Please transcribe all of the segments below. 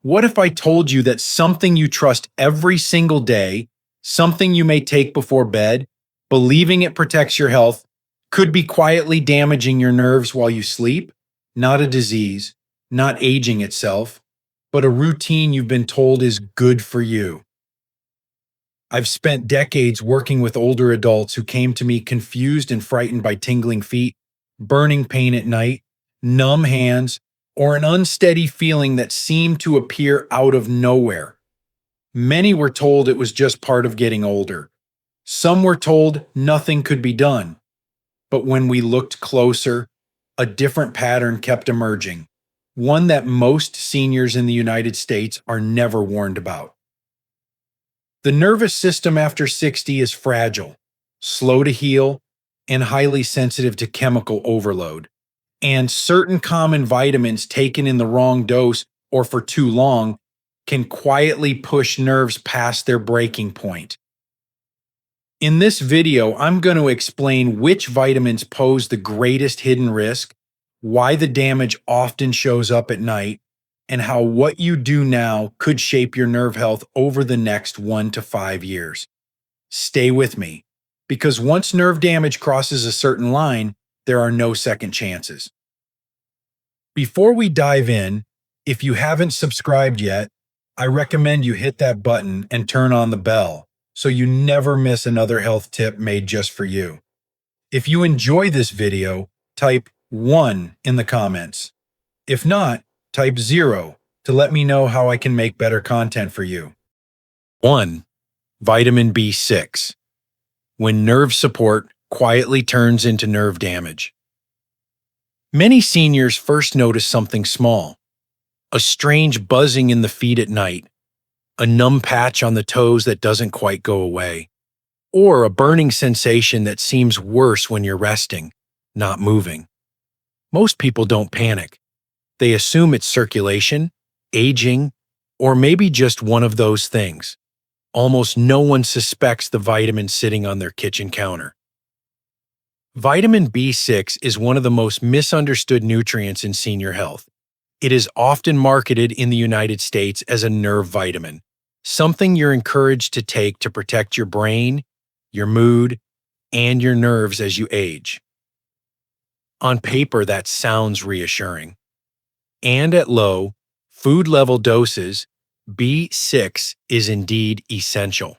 What if I told you that something you trust every single day, something you may take before bed, believing it protects your health, could be quietly damaging your nerves while you sleep? Not a disease, not aging itself, but a routine you've been told is good for you. I've spent decades working with older adults who came to me confused and frightened by tingling feet, burning pain at night, numb hands, or an unsteady feeling that seemed to appear out of nowhere. Many were told it was just part of getting older. Some were told nothing could be done. But when we looked closer, a different pattern kept emerging, one that most seniors in the United States are never warned about. The nervous system after 60 is fragile, slow to heal, and highly sensitive to chemical overload. And certain common vitamins taken in the wrong dose or for too long can quietly push nerves past their breaking point. In this video, I'm going to explain which vitamins pose the greatest hidden risk, why the damage often shows up at night, and how what you do now could shape your nerve health over the next 1 to 5 years. Stay with me, because once nerve damage crosses a certain line, there are no second chances. Before we dive in, if you haven't subscribed yet, I recommend you hit that button and turn on the bell so you never miss another health tip made just for you. If you enjoy this video, type 1 in the comments. If not, type 0 to let me know how I can make better content for you. 1. Vitamin B6. When nerve support quietly turns into nerve damage. Many seniors first notice something small, a strange buzzing in the feet at night, a numb patch on the toes that doesn't quite go away, or a burning sensation that seems worse when you're resting, not moving. Most people don't panic. They assume it's circulation, aging, or maybe just one of those things. Almost no one suspects the vitamin sitting on their kitchen counter. Vitamin B6 is one of the most misunderstood nutrients in senior health. It is often marketed in the United States as a nerve vitamin, something you're encouraged to take to protect your brain, your mood, and your nerves as you age. On paper, that sounds reassuring. And at low, food-level doses, B6 is indeed essential.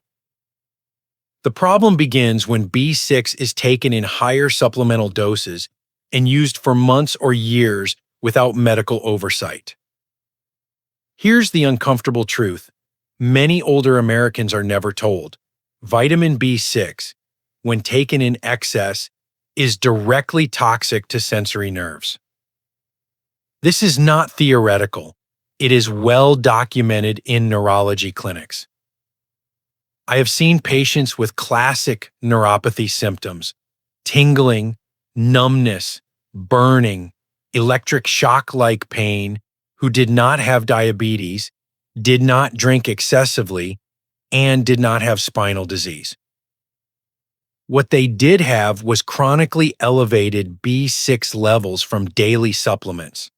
The problem begins when B6 is taken in higher supplemental doses and used for months or years without medical oversight. Here's the uncomfortable truth. Many older Americans are never told. Vitamin B6, when taken in excess, is directly toxic to sensory nerves. This is not theoretical. It is well documented in neurology clinics. I have seen patients with classic neuropathy symptoms, tingling, numbness, burning, electric shock-like pain, who did not have diabetes, did not drink excessively, and did not have spinal disease. What they did have was chronically elevated B6 levels from daily supplements.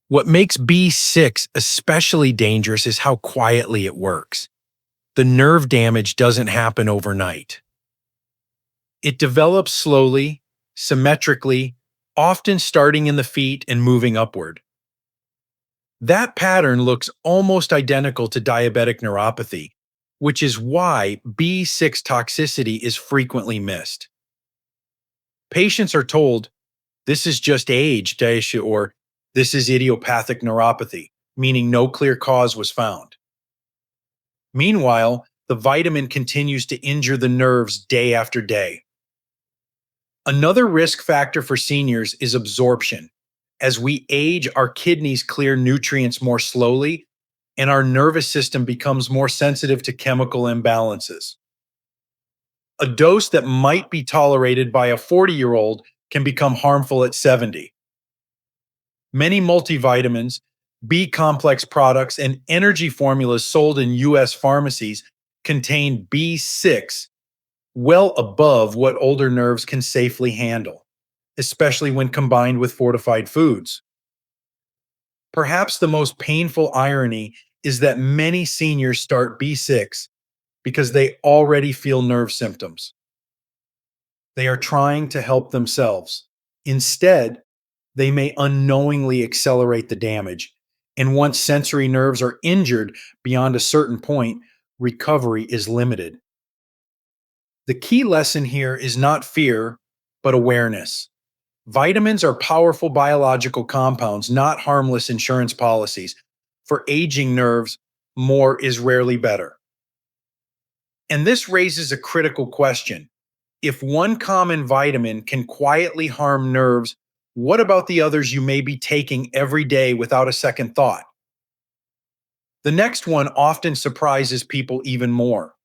What makes B6 especially dangerous is how quietly it works. The nerve damage doesn't happen overnight. It develops slowly, symmetrically, often starting in the feet and moving upward. That pattern looks almost identical to diabetic neuropathy, which is why B6 toxicity is frequently missed. Patients are told, this is just age, or this is idiopathic neuropathy, meaning no clear cause was found. Meanwhile, the vitamin continues to injure the nerves day after day. Another risk factor for seniors is absorption. As we age, our kidneys clear nutrients more slowly, and our nervous system becomes more sensitive to chemical imbalances. A dose that might be tolerated by a 40-year-old can become harmful at 70. Many multivitamins, B-complex products, and energy formulas sold in U.S. pharmacies contain B6 well above what older nerves can safely handle, especially when combined with fortified foods. Perhaps the most painful irony is that many seniors start B6 because they already feel nerve symptoms. They are trying to help themselves. Instead, they may unknowingly accelerate the damage. And once sensory nerves are injured beyond a certain point, recovery is limited. The key lesson here is not fear, but awareness. Vitamins are powerful biological compounds, not harmless insurance policies. For aging nerves, more is rarely better. And this raises a critical question. If one common vitamin can quietly harm nerves, what about the others you may be taking every day without a second thought? The next one often surprises people even more.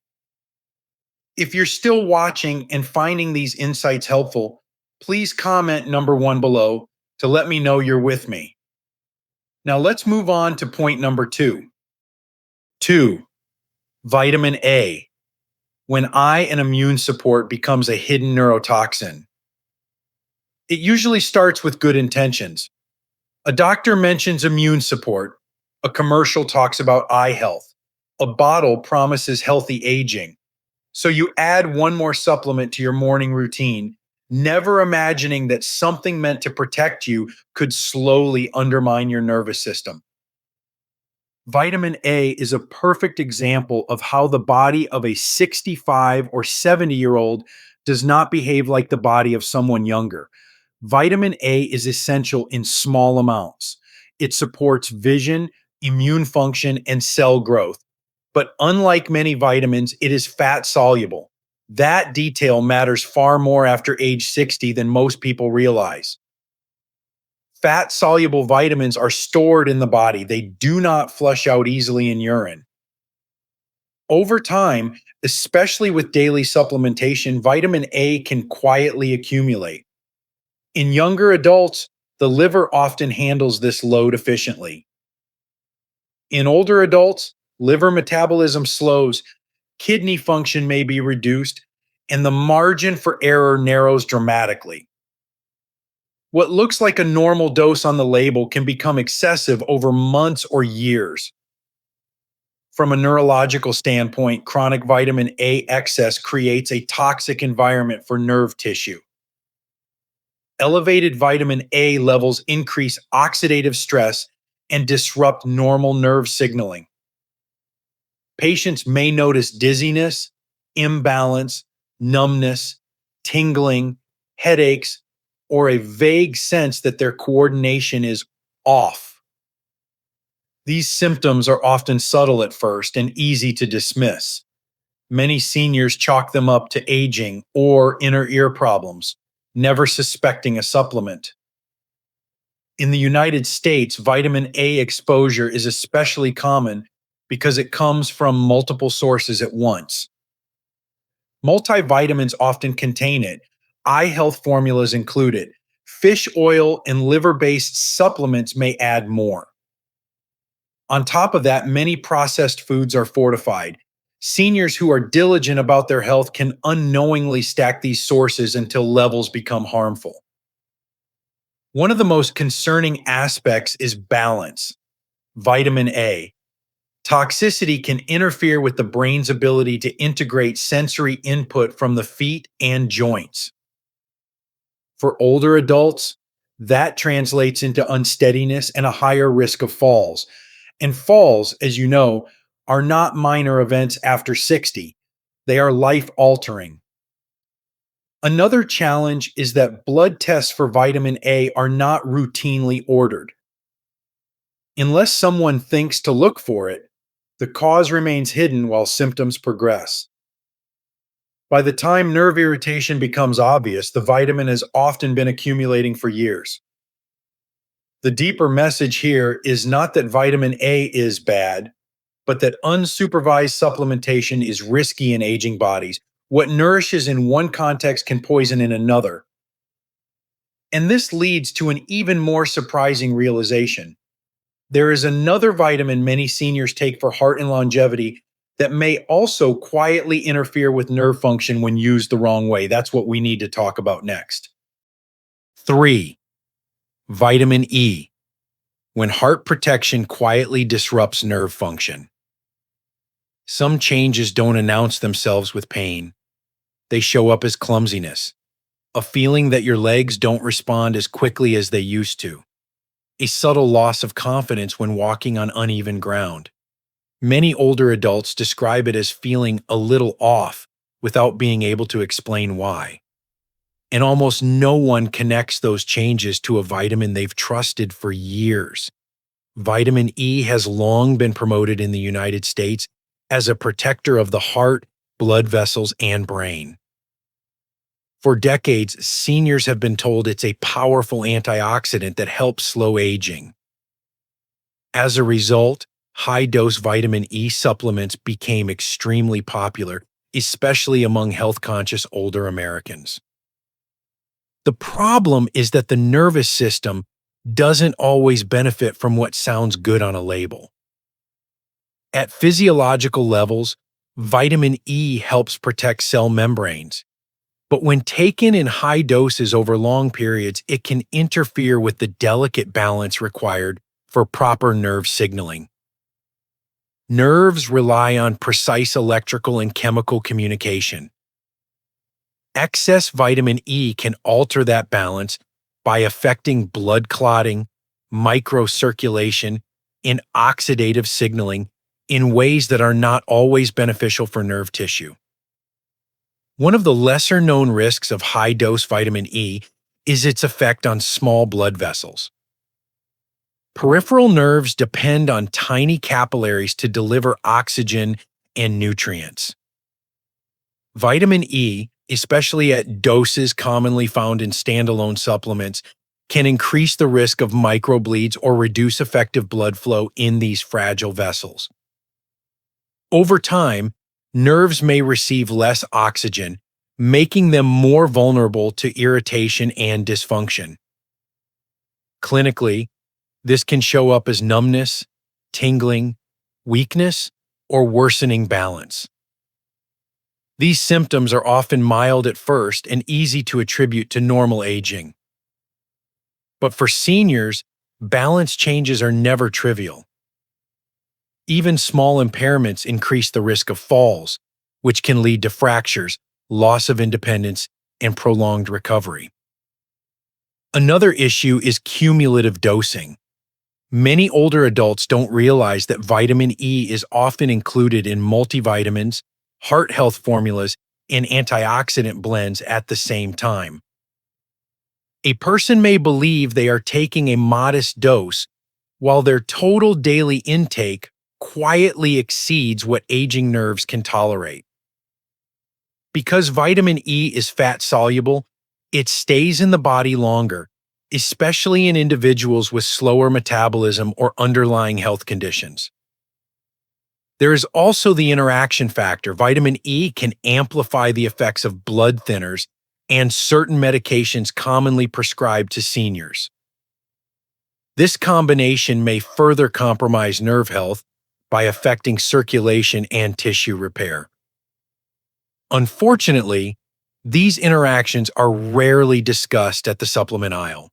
If you're still watching and finding these insights helpful, please comment number one below to let me know you're with me. Now let's move on to point number two. 2. Vitamin A. When eye and immune support becomes a hidden neurotoxin. It usually starts with good intentions. A doctor mentions immune support, a commercial talks about eye health, a bottle promises healthy aging. So you add one more supplement to your morning routine, never imagining that something meant to protect you could slowly undermine your nervous system. Vitamin A is a perfect example of how the body of a 65 or 70-year-old does not behave like the body of someone younger. Vitamin A is essential in small amounts. It supports vision, immune function, and cell growth. But unlike many vitamins, it is fat soluble. That detail matters far more after age 60 than most people realize. Fat soluble vitamins are stored in the body. They do not flush out easily in urine. Over time, especially with daily supplementation, vitamin A can quietly accumulate. In younger adults, the liver often handles this load efficiently. In older adults, liver metabolism slows, kidney function may be reduced, and the margin for error narrows dramatically. What looks like a normal dose on the label can become excessive over months or years. From a neurological standpoint, chronic vitamin A excess creates a toxic environment for nerve tissue. Elevated vitamin A levels increase oxidative stress and disrupt normal nerve signaling. Patients may notice dizziness, imbalance, numbness, tingling, headaches, or a vague sense that their coordination is off. These symptoms are often subtle at first and easy to dismiss. Many seniors chalk them up to aging or inner ear problems, never suspecting a supplement. In the United States, vitamin A exposure is especially common because it comes from multiple sources at once. Multivitamins often contain it, eye health formulas included. Fish oil and liver-based supplements may add more. On top of that, many processed foods are fortified. Seniors who are diligent about their health can unknowingly stack these sources until levels become harmful. One of the most concerning aspects is balance. Vitamin A. Toxicity can interfere with the brain's ability to integrate sensory input from the feet and joints. For older adults, that translates into unsteadiness and a higher risk of falls. And falls, as you know, are not minor events after 60. They are life-altering. Another challenge is that blood tests for vitamin A are not routinely ordered. Unless someone thinks to look for it, the cause remains hidden while symptoms progress. By the time nerve irritation becomes obvious, the vitamin has often been accumulating for years. The deeper message here is not that vitamin A is bad, but that unsupervised supplementation is risky in aging bodies. What nourishes in one context can poison in another. And this leads to an even more surprising realization. There is another vitamin many seniors take for heart and longevity that may also quietly interfere with nerve function when used the wrong way. That's what we need to talk about next. 3. Vitamin E. when heart protection quietly disrupts nerve function. Some changes don't announce themselves with pain. They show up as clumsiness, a feeling that your legs don't respond as quickly as they used to, a subtle loss of confidence when walking on uneven ground. Many older adults describe it as feeling a little off without being able to explain why. And almost no one connects those changes to a vitamin they've trusted for years. Vitamin E has long been promoted in the United States as a protector of the heart, blood vessels, and brain. For decades, seniors have been told it's a powerful antioxidant that helps slow aging. As a result, high-dose vitamin E supplements became extremely popular, especially among health-conscious older Americans. The problem is that the nervous system doesn't always benefit from what sounds good on a label. At physiological levels, vitamin E helps protect cell membranes. But when taken in high doses over long periods, it can interfere with the delicate balance required for proper nerve signaling. Nerves rely on precise electrical and chemical communication. Excess vitamin E can alter that balance by affecting blood clotting, microcirculation, and oxidative signaling in ways that are not always beneficial for nerve tissue. One of the lesser-known risks of high-dose vitamin E is its effect on small blood vessels. Peripheral nerves depend on tiny capillaries to deliver oxygen and nutrients. Vitamin E, especially at doses commonly found in standalone supplements, can increase the risk of microbleeds or reduce effective blood flow in these fragile vessels. Over time, nerves may receive less oxygen, making them more vulnerable to irritation and dysfunction. Clinically, this can show up as numbness, tingling, weakness, or worsening balance. These symptoms are often mild at first and easy to attribute to normal aging. But for seniors, balance changes are never trivial. Even small impairments increase the risk of falls, which can lead to fractures, loss of independence, and prolonged recovery. Another issue is cumulative dosing. Many older adults don't realize that vitamin E is often included in multivitamins, heart health formulas, and antioxidant blends at the same time. A person may believe they are taking a modest dose, while their total daily intake quietly exceeds what aging nerves can tolerate. Because vitamin E is fat-soluble, it stays in the body longer, especially in individuals with slower metabolism or underlying health conditions. There is also the interaction factor. Vitamin E can amplify the effects of blood thinners and certain medications commonly prescribed to seniors. This combination may further compromise nerve health by affecting circulation and tissue repair. Unfortunately, these interactions are rarely discussed at the supplement aisle.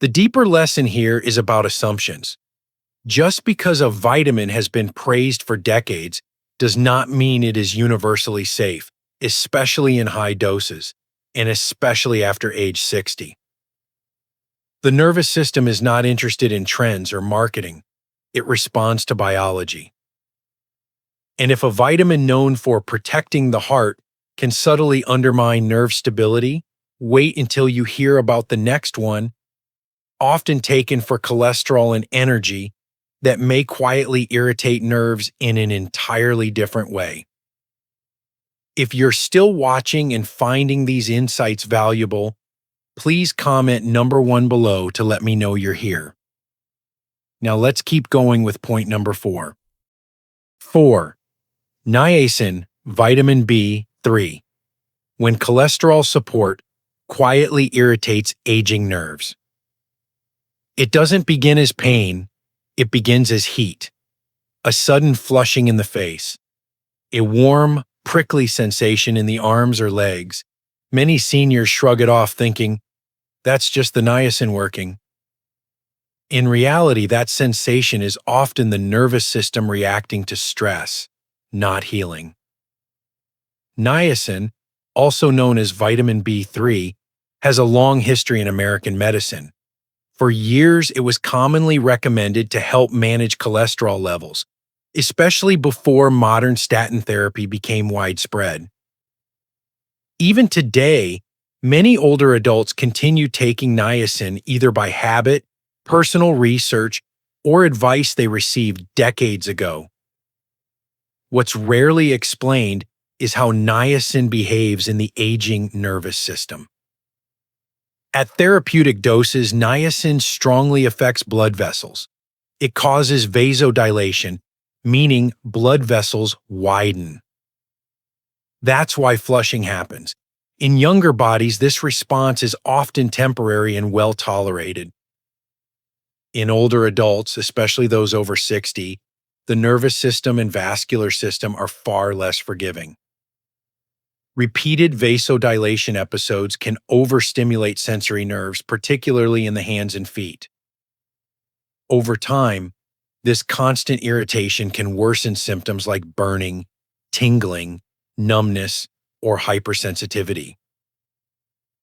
The deeper lesson here is about assumptions. Just because a vitamin has been praised for decades does not mean it is universally safe, especially in high doses, and especially after age 60. The nervous system is not interested in trends or marketing. It responds to biology. And if a vitamin known for protecting the heart can subtly undermine nerve stability, wait until you hear about the next one, often taken for cholesterol and energy, that may quietly irritate nerves in an entirely different way. If you're still watching and finding these insights valuable, please comment number 1 below to let me know you're here. Now let's keep going with point number 4. 4. Niacin, vitamin B3. When cholesterol support quietly irritates aging nerves. It doesn't begin as pain, it begins as heat, a sudden flushing in the face, a warm, prickly sensation in the arms or legs. Many seniors shrug it off thinking, that's just the niacin working. In reality, that sensation is often the nervous system reacting to stress, not healing. Niacin, also known as vitamin B3, has a long history in American medicine. For years, it was commonly recommended to help manage cholesterol levels, especially before modern statin therapy became widespread. Even today, many older adults continue taking niacin either by habit, personal research, or advice they received decades ago. What's rarely explained is how niacin behaves in the aging nervous system. At therapeutic doses, niacin strongly affects blood vessels. It causes vasodilation, meaning blood vessels widen. That's why flushing happens. In younger bodies, this response is often temporary and well tolerated. In older adults, especially those over 60, the nervous system and vascular system are far less forgiving. Repeated vasodilation episodes can overstimulate sensory nerves, particularly in the hands and feet. Over time, this constant irritation can worsen symptoms like burning, tingling, numbness, or hypersensitivity.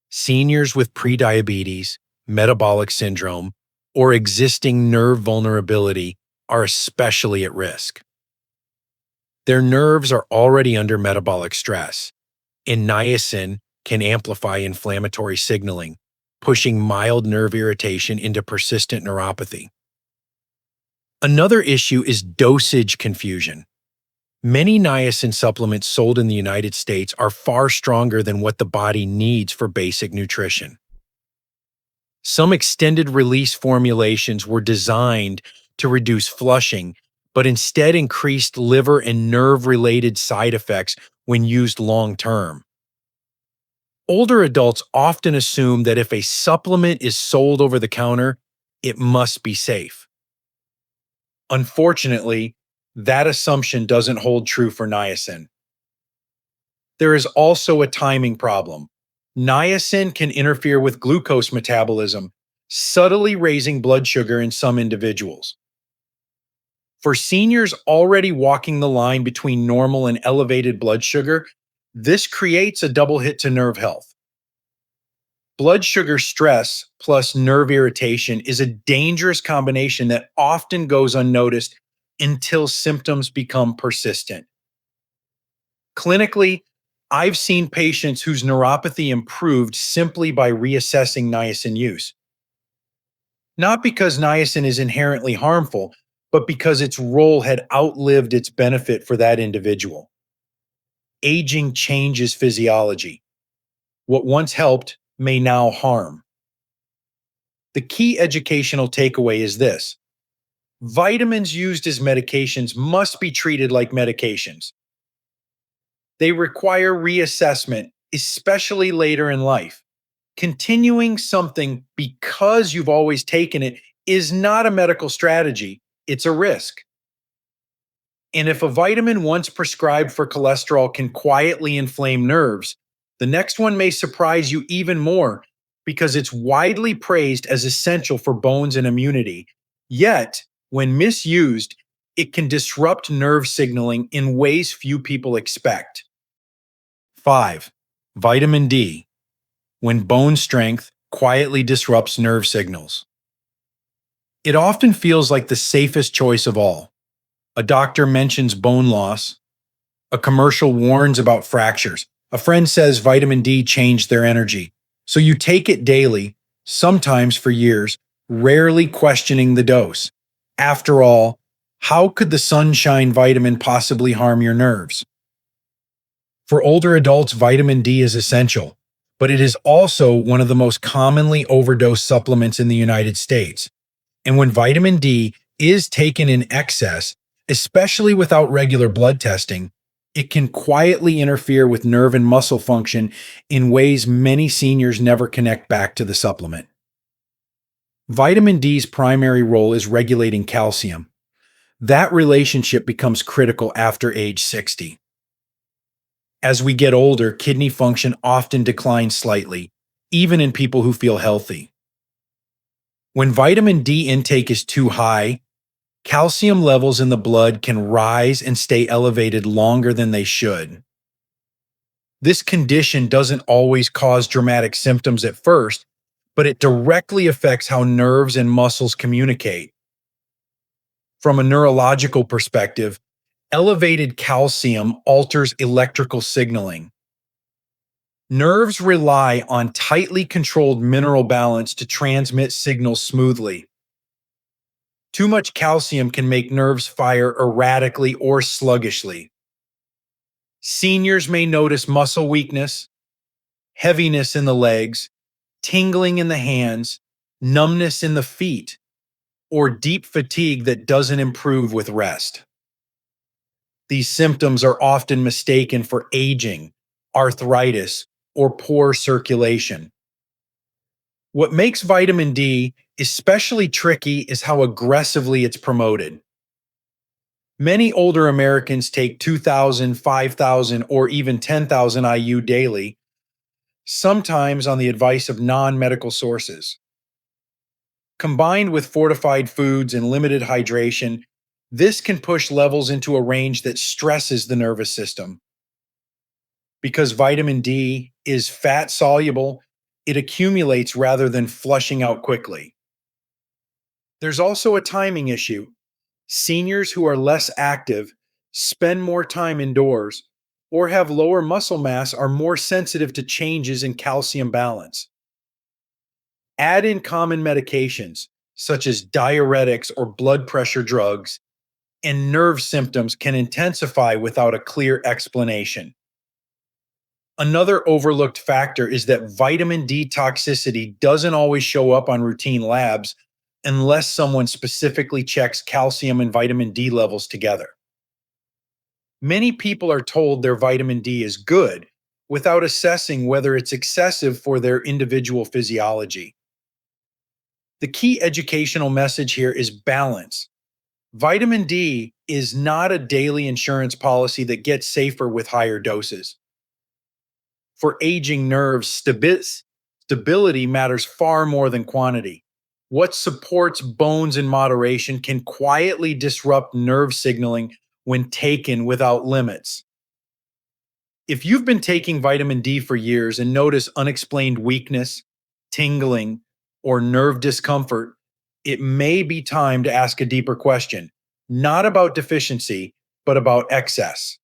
Seniors with prediabetes, metabolic syndrome, or existing nerve vulnerability are especially at risk. Their nerves are already under metabolic stress, and niacin can amplify inflammatory signaling, pushing mild nerve irritation into persistent neuropathy. Another issue is dosage confusion. Many niacin supplements sold in the United States are far stronger than what the body needs for basic nutrition. Some extended-release formulations were designed to reduce flushing, but instead increased liver and nerve-related side effects when used long-term. Older adults often assume that if a supplement is sold over the counter, it must be safe. Unfortunately, that assumption doesn't hold true for niacin. There is also a timing problem. Niacin can interfere with glucose metabolism, subtly raising blood sugar in some individuals. For seniors already walking the line between normal and elevated blood sugar, this creates a double hit to nerve health. Blood sugar stress plus nerve irritation is a dangerous combination that often goes unnoticed until symptoms become persistent. Clinically, I've seen patients whose neuropathy improved simply by reassessing niacin use. Not because niacin is inherently harmful, but because its role had outlived its benefit for that individual. Aging changes physiology. What once helped may now harm. The key educational takeaway is this: vitamins used as medications must be treated like medications. They require reassessment, especially later in life. Continuing something because you've always taken it is not a medical strategy, it's a risk. And if a vitamin once prescribed for cholesterol can quietly inflame nerves, the next one may surprise you even more because it's widely praised as essential for bones and immunity. Yet, when misused, it can disrupt nerve signaling in ways few people expect. 5. Vitamin D. When bone strength quietly disrupts nerve signals. It often feels like the safest choice of all. A doctor mentions bone loss. A commercial warns about fractures. A friend says vitamin D changed their energy. So you take it daily, sometimes for years, rarely questioning the dose. After all, how could the sunshine vitamin possibly harm your nerves? For older adults, vitamin D is essential, but it is also one of the most commonly overdosed supplements in the United States. And when vitamin D is taken in excess, especially without regular blood testing, it can quietly interfere with nerve and muscle function in ways many seniors never connect back to the supplement. Vitamin D's primary role is regulating calcium. That relationship becomes critical after age 60. As we get older, kidney function often declines slightly, even in people who feel healthy. When vitamin D intake is too high, calcium levels in the blood can rise and stay elevated longer than they should. This condition doesn't always cause dramatic symptoms at first, but it directly affects how nerves and muscles communicate. From a neurological perspective, elevated calcium alters electrical signaling. Nerves rely on tightly controlled mineral balance to transmit signals smoothly. Too much calcium can make nerves fire erratically or sluggishly. Seniors may notice muscle weakness, heaviness in the legs, tingling in the hands, numbness in the feet, or deep fatigue that doesn't improve with rest. These symptoms are often mistaken for aging, arthritis, or poor circulation. What makes vitamin D especially tricky is how aggressively it's promoted. Many older Americans take 2,000, 5,000, or even 10,000 IU daily, sometimes on the advice of non medical sources. Combined with fortified foods and limited hydration, this can push levels into a range that stresses the nervous system. Because vitamin D is fat soluble, it accumulates rather than flushing out quickly. There's also a timing issue. Seniors who are less active, spend more time indoors, or have lower muscle mass are more sensitive to changes in calcium balance. Add in common medications, such as diuretics or blood pressure drugs, and nerve symptoms can intensify without a clear explanation. Another overlooked factor is that vitamin D toxicity doesn't always show up on routine labs unless someone specifically checks calcium and vitamin D levels together. Many people are told their vitamin D is good without assessing whether it's excessive for their individual physiology. The key educational message here is balance. Vitamin D is not a daily insurance policy that gets safer with higher doses. For aging nerves, stability matters far more than quantity. What supports bones in moderation can quietly disrupt nerve signaling when taken without limits. If you've been taking vitamin D for years and notice unexplained weakness, tingling, or nerve discomfort, it may be time to ask a deeper question, not about deficiency, but about excess.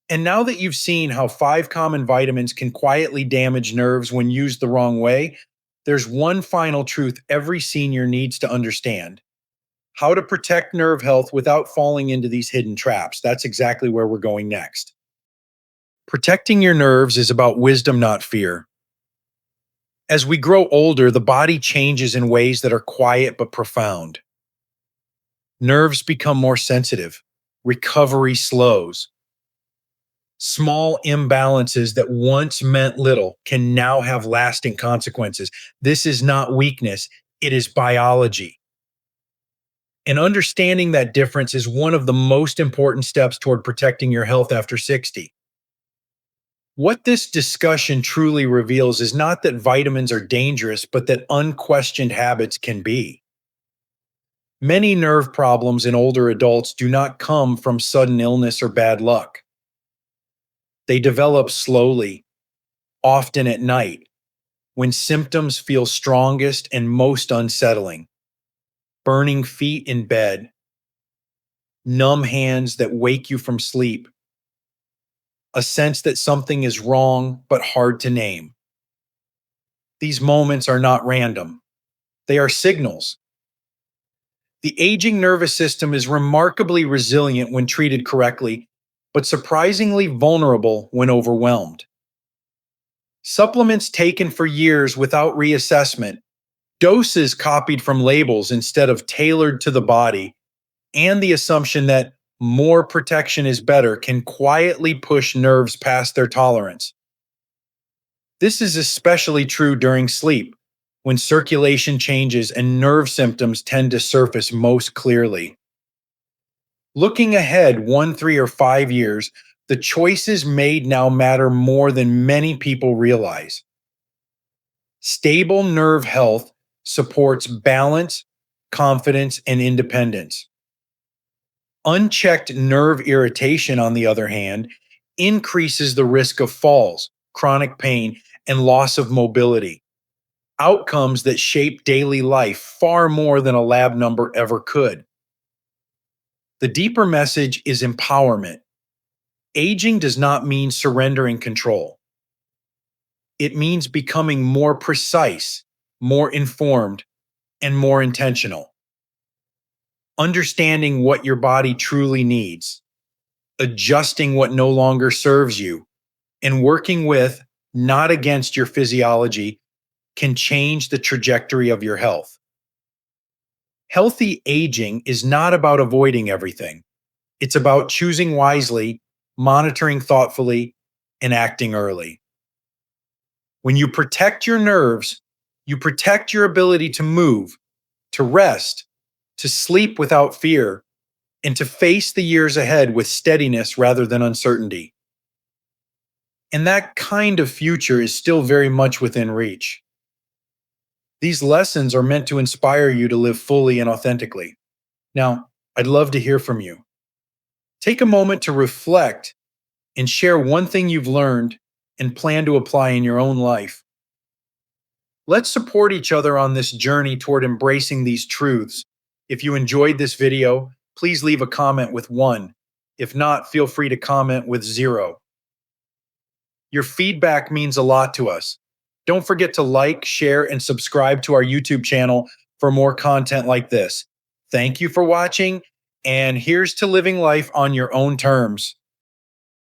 And now that you've seen how 5 common vitamins can quietly damage nerves when used the wrong way, there's one final truth every senior needs to understand: how to protect nerve health without falling into these hidden traps. That's exactly where we're going next. Protecting your nerves is about wisdom, not fear. As we grow older, the body changes in ways that are quiet but profound. Nerves become more sensitive. Recovery slows. Small imbalances that once meant little can now have lasting consequences. This is not weakness, it is biology. And understanding that difference is one of the most important steps toward protecting your health after 60. What this discussion truly reveals is not that vitamins are dangerous, but that unquestioned habits can be. Many nerve problems in older adults do not come from sudden illness or bad luck. They develop slowly, often at night, when symptoms feel strongest and most unsettling. Burning feet in bed, numb hands that wake you from sleep, a sense that something is wrong but hard to name. These moments are not random. They are signals. The aging nervous system is remarkably resilient when treated correctly, but surprisingly vulnerable when overwhelmed. Supplements taken for years without reassessment, doses copied from labels instead of tailored to the body, and the assumption that more protection is better can quietly push nerves past their tolerance. This is especially true during sleep, when circulation changes and nerve symptoms tend to surface most clearly. Looking ahead 1, 3, or 5 years, the choices made now matter more than many people realize. Stable nerve health supports balance, confidence, and independence. Unchecked nerve irritation, on the other hand, increases the risk of falls, chronic pain, and loss of mobility. Outcomes that shape daily life far more than a lab number ever could. The deeper message is empowerment. Aging does not mean surrendering control. It means becoming more precise, more informed, and more intentional. Understanding what your body truly needs, adjusting what no longer serves you, and working with, not against your physiology can change the trajectory of your health. Healthy aging is not about avoiding everything. It's about choosing wisely, monitoring thoughtfully, and acting early. When you protect your nerves, you protect your ability to move, to rest, to sleep without fear, and to face the years ahead with steadiness rather than uncertainty. And that kind of future is still very much within reach. These lessons are meant to inspire you to live fully and authentically. Now, I'd love to hear from you. Take a moment to reflect and share one thing you've learned and plan to apply in your own life. Let's support each other on this journey toward embracing these truths. If you enjoyed this video, please leave a comment with 1. If not, feel free to comment with 0. Your feedback means a lot to us. Don't forget to like, share, and subscribe to our YouTube channel for more content like this. Thank you for watching, and here's to living life on your own terms.